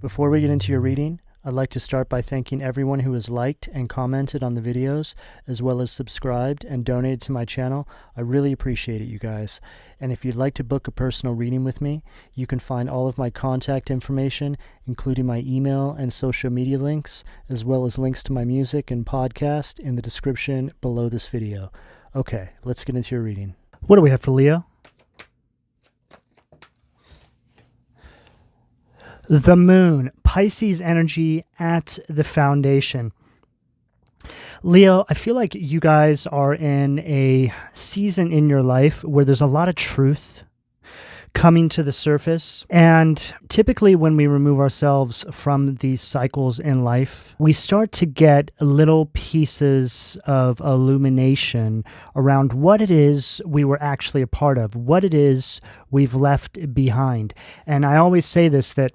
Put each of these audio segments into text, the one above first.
Before we get into your reading, I'd like to start by thanking everyone who has liked and commented on the videos, as well as subscribed and donated to my channel. I really appreciate it, you guys. And if you'd like to book a personal reading with me, you can find all of my contact information, including my email and social media links, as well as links to my music and podcast in the description below this video. Okay, let's get into your reading. What do we have for Leo? The moon, Pisces energy at the foundation. Leo, I feel like you guys are in a season in your life where there's a lot of truth coming to the surface. And typically when we remove ourselves from these cycles in life, we start to get little pieces of illumination around what it is we were actually a part of, what it is we've left behind. And I always say this, that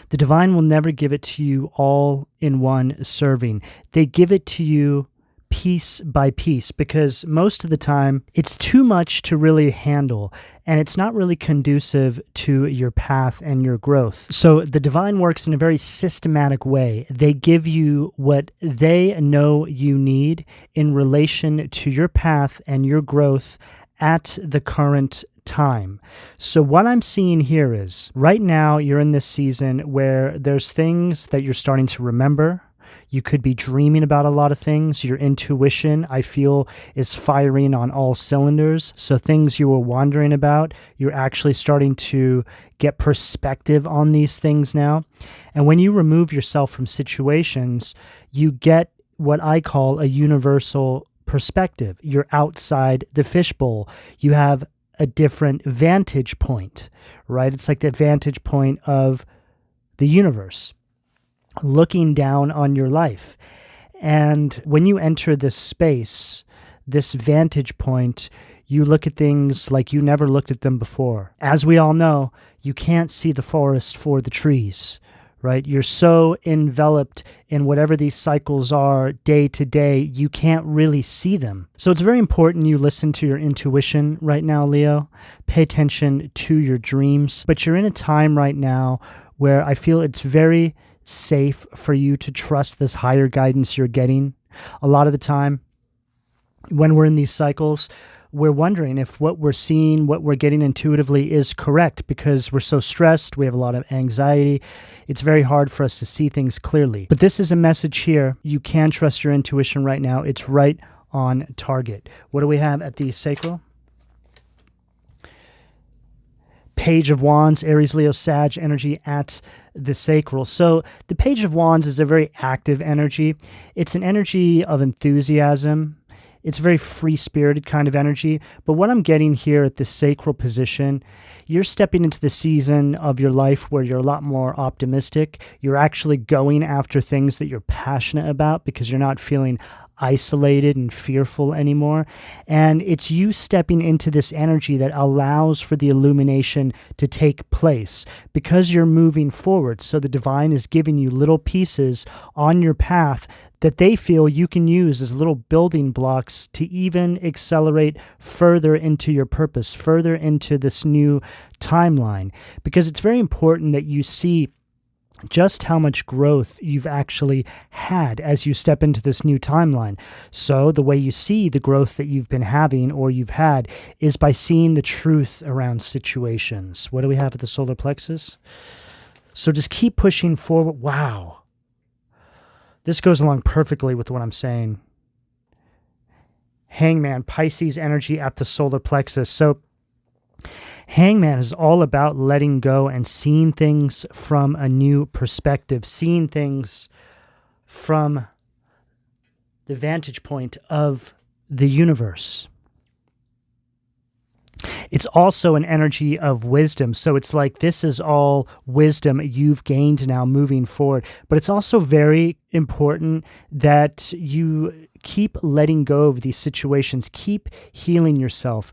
the divine will never give it to you all in one serving. They give it to you piece by piece, because most of the time it's too much to really handle, and it's not really conducive to your path and your growth. So the divine works in a very systematic way. They give you what they know you need in relation to your path and your growth at the current time. So what I'm seeing here is, right now you're in this season where there's things that you're starting to remember. You could be dreaming about a lot of things. Your intuition, I feel, is firing on all cylinders. So things you were wondering about, you're actually starting to get perspective on these things now. And when you remove yourself from situations, you get what I call a universal perspective. You're outside the fishbowl. You have a different vantage point, right? It's like the vantage point of the universe looking down on your life. And when you enter this space, this vantage point, you look at things like you never looked at them before. As we all know, you can't see the forest for the trees, right? You're so enveloped in whatever these cycles are day to day, you can't really see them. So it's very important you listen to your intuition right now, Leo. Pay attention to your dreams. But you're in a time right now where I feel it's very safe for you to trust this higher guidance you're getting. A lot of the time when we're in these cycles, we're wondering if what we're seeing, what we're getting intuitively is correct, because we're so stressed, we have a lot of anxiety. It's very hard for us to see things clearly. But this is a message here. You can trust your intuition right now. It's right on target. What do we have at the sacral? Page of Wands, Aries, Leo, Sag energy at the sacral. So the Page of Wands is a very active energy. It's an energy of enthusiasm. It's a very free-spirited kind of energy. But what I'm getting here at the sacral position, you're stepping into the season of your life where you're a lot more optimistic. You're actually going after things that you're passionate about because you're not feeling isolated and fearful anymore. And it's you stepping into this energy that allows for the illumination to take place because you're moving forward. So the divine is giving you little pieces on your path that they feel you can use as little building blocks to even accelerate further into your purpose, further into this new timeline. Because it's very important that you see just how much growth you've actually had as you step into this new timeline. So the way you see the growth that you've been having or you've had is by seeing the truth around situations. What do we have at the solar plexus? So just keep pushing forward. Wow. This goes along perfectly with what I'm saying. Hangman, Pisces energy at the solar plexus. So Hangman is all about letting go and seeing things from a new perspective, seeing things from the vantage point of the universe. It's also an energy of wisdom. So it's like this is all wisdom you've gained now moving forward. But it's also very important that you keep letting go of these situations, keep healing yourself.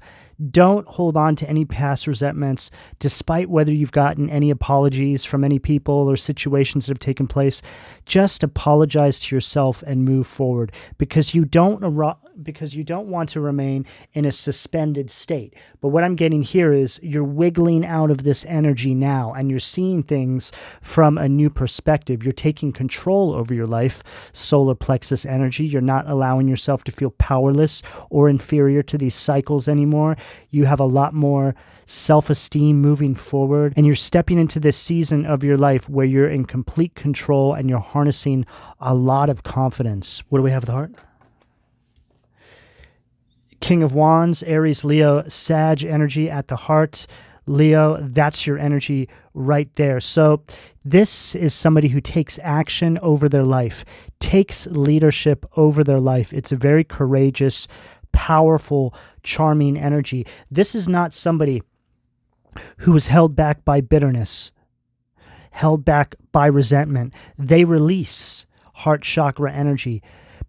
Don't hold on to any past resentments, despite whether you've gotten any apologies from any people or situations that have taken place. Just apologize to yourself and move forward, because you don't want to remain in a suspended state. But what I'm getting here is you're wiggling out of this energy now, and you're seeing things from a new perspective. You're taking control over your life, solar plexus energy. You're not allowing yourself to feel powerless or inferior to these cycles anymore. You have a lot more self-esteem moving forward, and you're stepping into this season of your life where you're in complete control and you're harnessing a lot of confidence. What do we have at the heart? King of Wands, Aries, Leo, Sag energy at the heart. Leo, that's your energy right there. So this is somebody who takes action over their life, takes leadership over their life. It's a very courageous, powerful, charming energy. This is not somebody who was held back by bitterness, held back by resentment. They release heart chakra energy,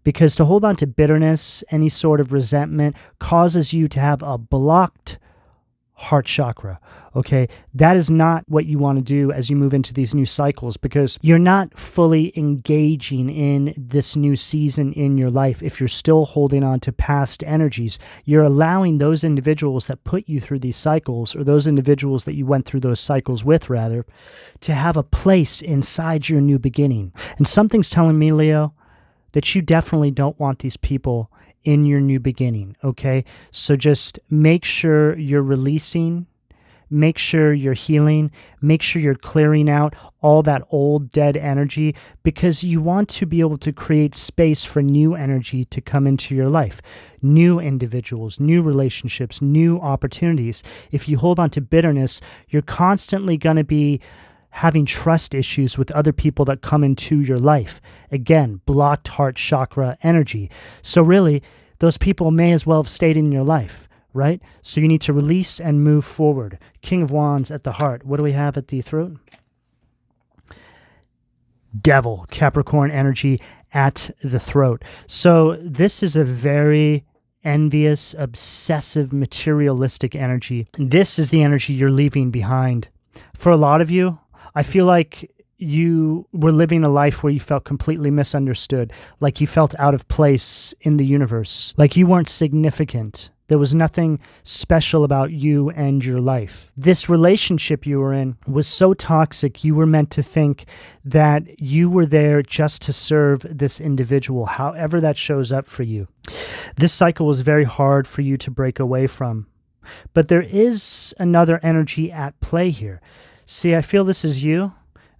because to hold on to bitterness, any sort of resentment, causes you to have a blocked heart chakra. Okay, that is not what you want to do as you move into these new cycles, because you're not fully engaging in this new season in your life. If you're still holding on to past energies, you're allowing those individuals that put you through these cycles, or those individuals that you went through those cycles with, rather, to have a place inside your new beginning. And something's telling me, Leo, that you definitely don't want these people in your new beginning, okay? So just make sure you're releasing, make sure you're healing, make sure you're clearing out all that old dead energy, because you want to be able to create space for new energy to come into your life. New individuals, new relationships, new opportunities. If you hold on to bitterness, you're constantly going to be having trust issues with other people that come into your life. Again, blocked heart chakra energy. So really, those people may as well have stayed in your life, right? So you need to release and move forward. King of Wands at the heart. What do we have at the throat? Devil, Capricorn energy at the throat. So this is a very envious, obsessive, materialistic energy. This is the energy you're leaving behind. For a lot of you, I feel like you were living a life where you felt completely misunderstood, like you felt out of place in the universe, like you weren't significant. There was nothing special about you and your life. This relationship you were in was so toxic, you were meant to think that you were there just to serve this individual, however that shows up for you. This cycle was very hard for you to break away from. But there is another energy at play here. See, I feel this is you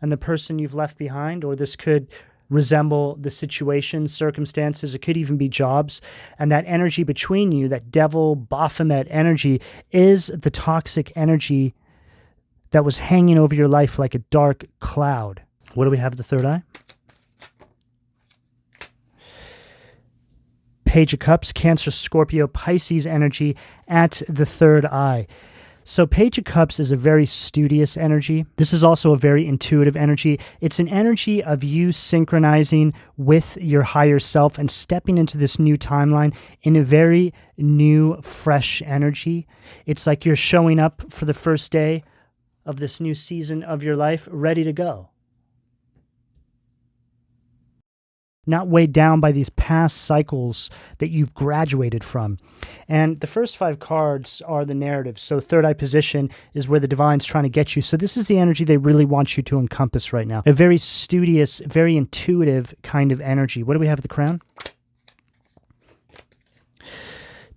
and the person you've left behind, or this could resemble the situation, circumstances. It could even be jobs. And that energy between you, that devil Baphomet energy, is the toxic energy that was hanging over your life like a dark cloud. What do we have at the third eye? Page of Cups, Cancer, Scorpio, Pisces energy at the third eye. So Page of Cups is a very studious energy. This is also a very intuitive energy. It's an energy of you synchronizing with your higher self and stepping into this new timeline in a very new, fresh energy. It's like you're showing up for the first day of this new season of your life, ready to go. Not weighed down by these past cycles that you've graduated from. And the first 5 cards are the narrative. So third eye position is where the divine's trying to get you. So this is the energy they really want you to encompass right now. A very studious, very intuitive kind of energy. What do we have at the crown?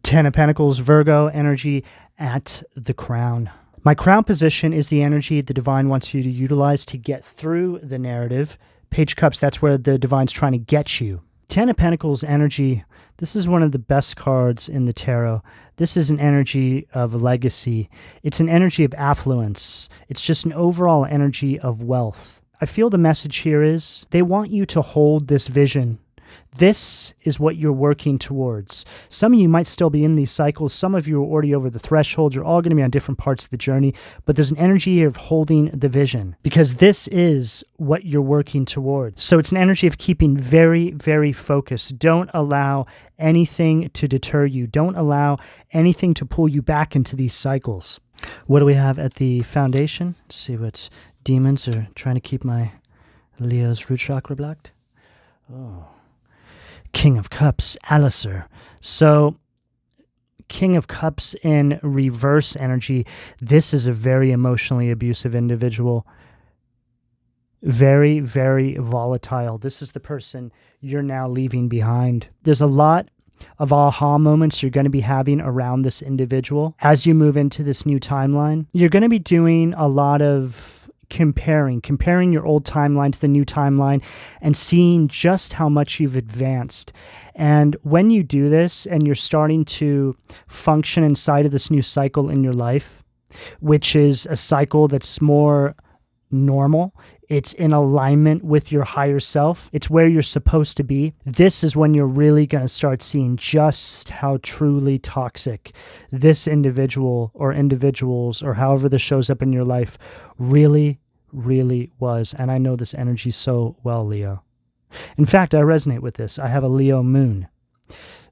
10 of Pentacles, Virgo energy at the crown. My crown position is the energy the divine wants you to utilize to get through the narrative. Page of Cups, that's where the divine's trying to get you. 10 of Pentacles energy, this is one of the best cards in the tarot. This is an energy of legacy. It's an energy of affluence. It's just an overall energy of wealth. I feel the message here is they want you to hold this vision This is what you're working towards. Some of you might still be in these cycles. Some of you are already over the threshold. You're all going to be on different parts of the journey, but there's an energy here of holding the vision because this is what you're working towards. So it's an energy of keeping very, very focused. Don't allow anything to deter you. Don't allow anything to pull you back into these cycles. What do we have at the foundation? Let's see what demons are trying to keep my Leo's root chakra blocked. Oh. King of Cups, Alistair. So, King of Cups in reverse energy. This is a very emotionally abusive individual. Very, very volatile. This is the person you're now leaving behind. There's a lot of aha moments you're going to be having around this individual. As you move into this new timeline, you're going to be doing a lot of comparing your old timeline to the new timeline and seeing just how much you've advanced. And when you do this and you're starting to function inside of this new cycle in your life, which is a cycle that's more normal, it's in alignment with your higher self, it's where you're supposed to be, this is when you're really going to start seeing just how truly toxic this individual or individuals or however this shows up in your life really, really was. And I know this energy so well, Leo. In fact, I resonate with this. I have a Leo moon.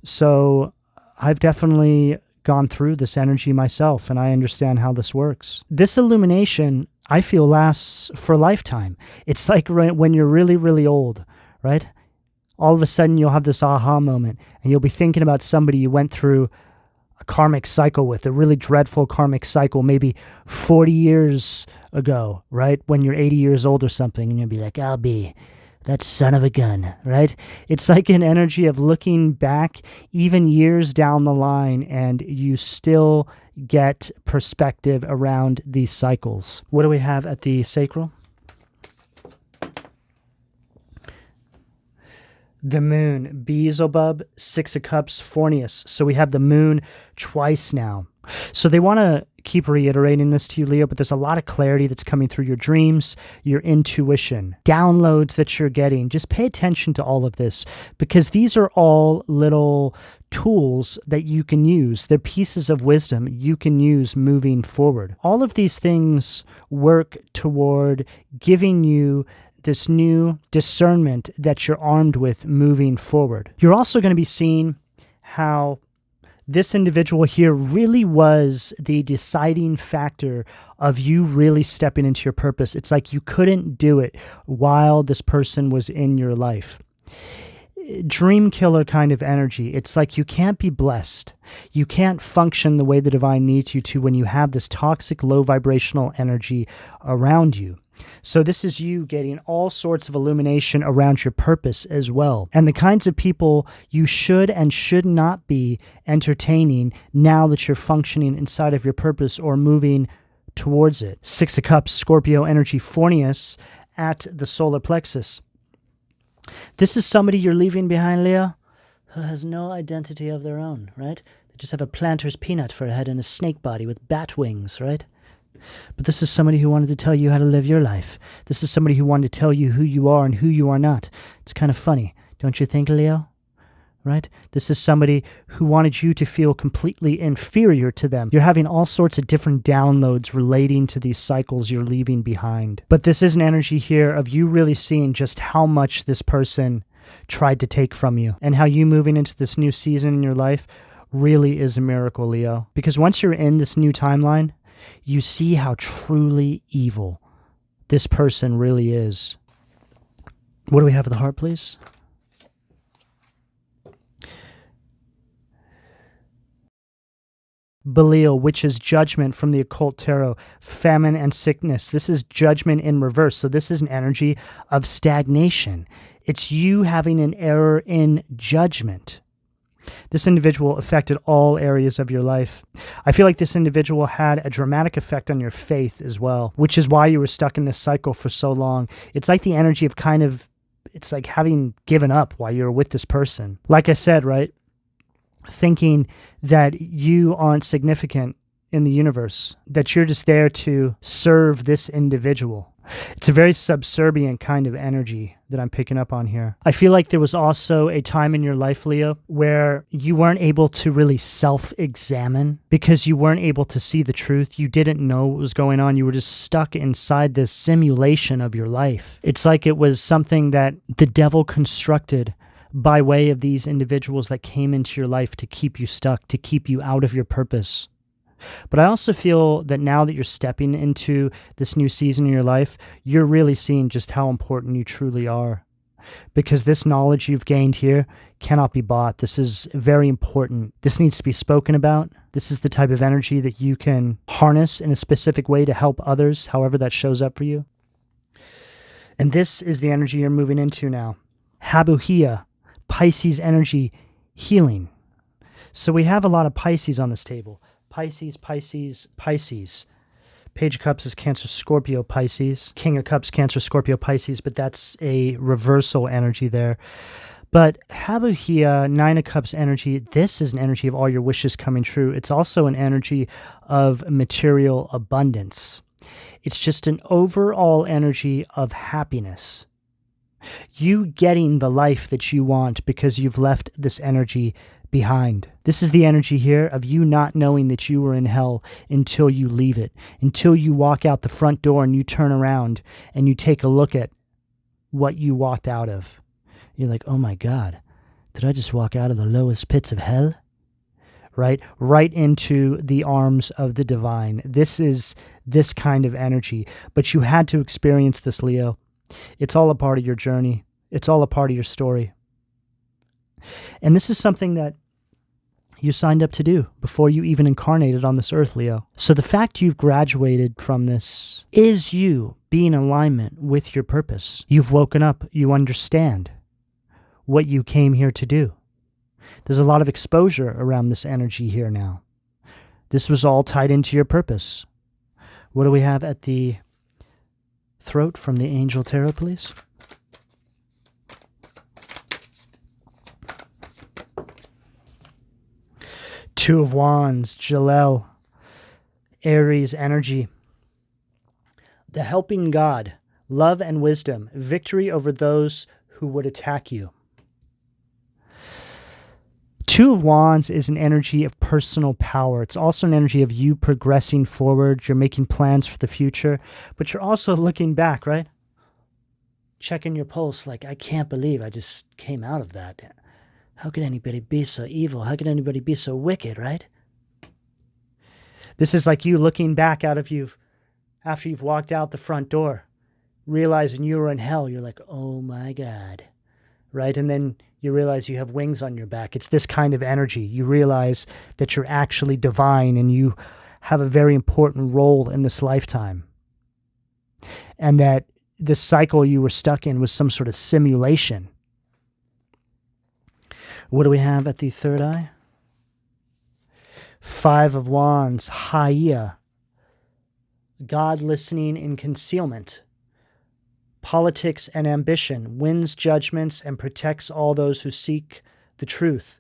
So I've definitely gone through this energy myself, and I understand how this works. This illumination, I feel, lasts for a lifetime. It's like when you're really, really old, right? All of a sudden you'll have this aha moment, and you'll be thinking about somebody you went through a karmic cycle with, a really dreadful karmic cycle, maybe 40 years ago, right? When you're 80 years old or something, and you'll be like, I'll be that son of a gun, right? It's like an energy of looking back even years down the line, and you still get perspective around these cycles. What do we have at the sacral? The moon, Beelzebub, Six of Cups, Fornius. So we have the moon twice now. So they want to keep reiterating this to you, Leo, but there's a lot of clarity that's coming through your dreams, your intuition, downloads that you're getting. Just pay attention to all of this because these are all little tools that you can use. They're pieces of wisdom you can use moving forward. All of these things work toward giving you this new discernment that you're armed with moving forward. You're also going to be seeing how this individual here really was the deciding factor of you really stepping into your purpose. It's like you couldn't do it while this person was in your life. Dream killer kind of energy. It's like you can't be blessed. You can't function the way the divine needs you to when you have this toxic, low vibrational energy around you. So this is you getting all sorts of illumination around your purpose as well. And the kinds of people you should and should not be entertaining now that you're functioning inside of your purpose or moving towards it. Six of Cups, Scorpio energy, Fornius at the solar plexus. This is somebody you're leaving behind, Leo, who has no identity of their own, right? They just have a planter's peanut for a head and a snake body with bat wings, right? But this is somebody who wanted to tell you how to live your life. This is somebody who wanted to tell you who you are and who you are not. It's kind of funny, don't you think, Leo? Right? This is somebody who wanted you to feel completely inferior to them. You're having all sorts of different downloads relating to these cycles you're leaving behind. But this is an energy here of you really seeing just how much this person tried to take from you, and how you moving into this new season in your life really is a miracle, Leo. Because once you're in this new timeline, you see how truly evil this person really is. What do we have at the heart, please? Belial, which is judgment from the Occult Tarot, famine and sickness. This is judgment in reverse. So this is an energy of stagnation. It's you having an error in judgment. This individual affected all areas of your life. I feel like this individual had a dramatic effect on your faith as well, which is why you were stuck in this cycle for so long. It's like the energy of it's like having given up while you were with this person. Like I said, right? Thinking that you aren't significant in the universe, that you're just there to serve this individual. It's a very subservient kind of energy that I'm picking up on here. I feel like there was also a time in your life, Leo, where you weren't able to really self-examine because you weren't able to see the truth. You didn't know what was going on. You were just stuck inside this simulation of your life. It's like it was something that the devil constructed by way of these individuals that came into your life to keep you stuck, to keep you out of your purpose. But I also feel that now that you're stepping into this new season in your life, you're really seeing just how important you truly are. Because this knowledge you've gained here cannot be bought. This is very important. This needs to be spoken about. This is the type of energy that you can harness in a specific way to help others, however that shows up for you. And this is the energy you're moving into now. Habuhia, Pisces energy, healing. So we have a lot of Pisces on this table. Pisces, Pisces, Pisces. Page of Cups is Cancer, Scorpio, Pisces. King of Cups, Cancer, Scorpio, Pisces, but that's a reversal energy there. But Habuhia, Nine of Cups energy, this is an energy of all your wishes coming true. It's also an energy of material abundance. It's just an overall energy of happiness. You getting the life that you want because you've left this energy behind. This is the energy here of you not knowing that you were in hell until you leave it, until you walk out the front door and you turn around and you take a look at what you walked out of. You're like, oh my God, did I just walk out of the lowest pits of hell? Right into the arms of the divine. This is this kind of energy. But you had to experience this, Leo. It's all a part of your journey. It's all a part of your story. And this is something that you signed up to do before you even incarnated on this earth, Leo. So the fact you've graduated from this is you being in alignment with your purpose. You've woken up. You understand what you came here to do. There's a lot of exposure around this energy here now. This was all tied into your purpose. What do we have at the throat from the Angel Tarot, please? Two of Wands, Jalel, Aries energy. The helping God, love and wisdom, victory over those who would attack you. Two of Wands is an energy of personal power. It's also an energy of you progressing forward. You're making plans for the future, but you're also looking back, right? Checking your pulse like, I can't believe I just came out of that. How could anybody be so evil? How could anybody be so wicked, right? This is like you looking back out of you after you've walked out the front door, realizing you were in hell. You're like, oh my God, right? And then you realize you have wings on your back. It's this kind of energy. You realize that you're actually divine and you have a very important role in this lifetime. And that this cycle you were stuck in was some sort of simulation. What do we have at the third eye? Five of Wands, Haia. God listening in concealment. Politics and ambition, wins judgments and protects all those who seek the truth.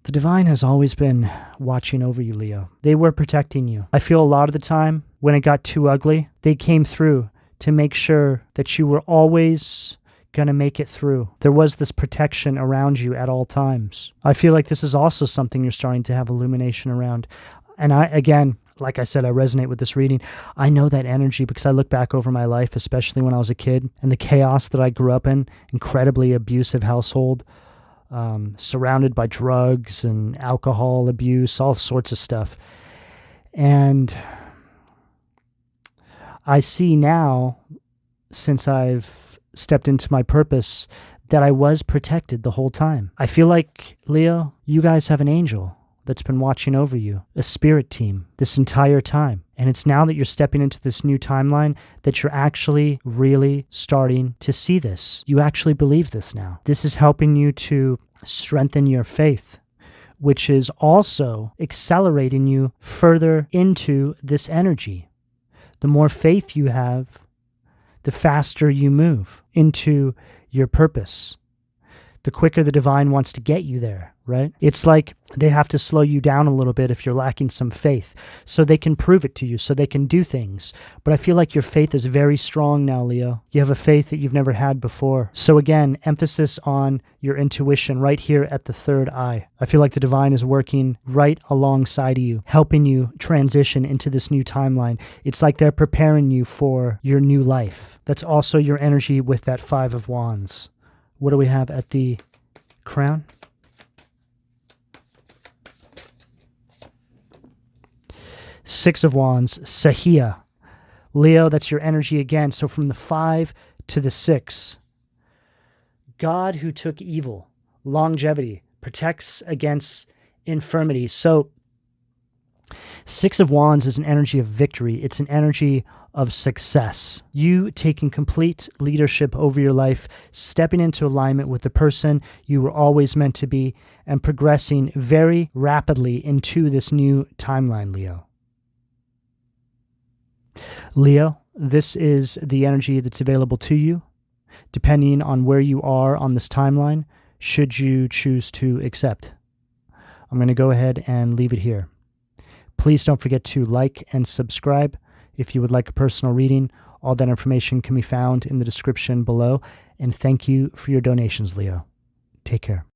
The divine has always been watching over you, Leo. They were protecting you. I feel a lot of the time when it got too ugly, they came through to make sure that you were always going to make it through. There was this protection around you at all times. I feel like this is also something you're starting to have illumination around. And again, like I said, I resonate with this reading. I know that energy because I look back over my life, especially when I was a kid, and the chaos that I grew up in, incredibly abusive household, surrounded by drugs and alcohol abuse, all sorts of stuff. And I see now, since I've stepped into my purpose, that I was protected the whole time. I feel like, Leo, you guys have an angel that's been watching over you, a spirit team, this entire time. And it's now that you're stepping into this new timeline that you're actually really starting to see this. You actually believe this now. This is helping you to strengthen your faith, which is also accelerating you further into this energy. The more faith you have, the faster you move into your purpose. the quicker the divine wants to get you there, right? It's like they have to slow you down a little bit if you're lacking some faith, so they can prove it to you, so they can do things. But I feel like your faith is very strong now, Leo. You have a faith that you've never had before. So again, emphasis on your intuition right here at the third eye. I feel like the divine is working right alongside of you, helping you transition into this new timeline. It's like they're preparing you for your new life. That's also your energy with that Five of Wands. What do we have at the crown? Six of Wands, Sahia. Leo, that's your energy again. So from the 5 to the 6. God who took evil, longevity, protects against infirmity. So Six of Wands is an energy of victory. It's an energy of success. You taking complete leadership over your life, stepping into alignment with the person you were always meant to be, and progressing very rapidly into this new timeline, Leo. Leo, this is the energy that's available to you, depending on where you are on this timeline, should you choose to accept. I'm going to go ahead and leave it here. Please don't forget to like and subscribe. If you would like a personal reading, all that information can be found in the description below. And thank you for your donations, Leo. Take care.